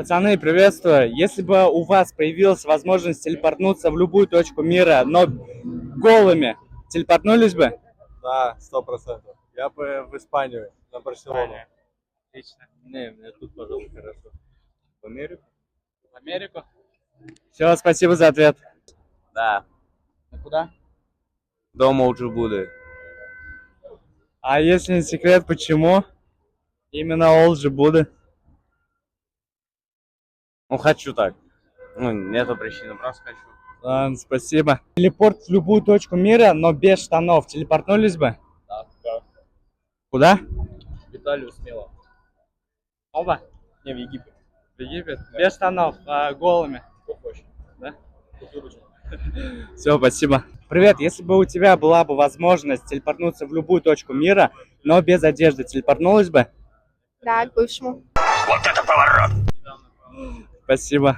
Пацаны, приветствую. Если бы у вас появилась возможность телепортнуться в любую точку мира, но голыми, телепортнулись бы? Да, 100%. Я бы в Испанию, на Барселону. Отлично. Не, мне тут, пожалуй, хорошо. В Америку? В Америку? Все, спасибо за ответ. Да. А куда? Дома уже буду. А если не секрет, почему именно Олджи Будда? Ну, хочу так. Ну, нету причины, просто хочу. Ладно, спасибо. Телепорт в любую точку мира, но без штанов. Телепортнулись бы? Да. Куда? В Италию смело. Оба? Не, в Египет. В Египет. Без штанов, голыми. Кто хочет. Да? Тут выручил. Все, спасибо. Привет, если бы у тебя была бы возможность телепортнуться в любую точку мира, но без одежды, телепортнулась бы? Да, к бывшему. Спасибо.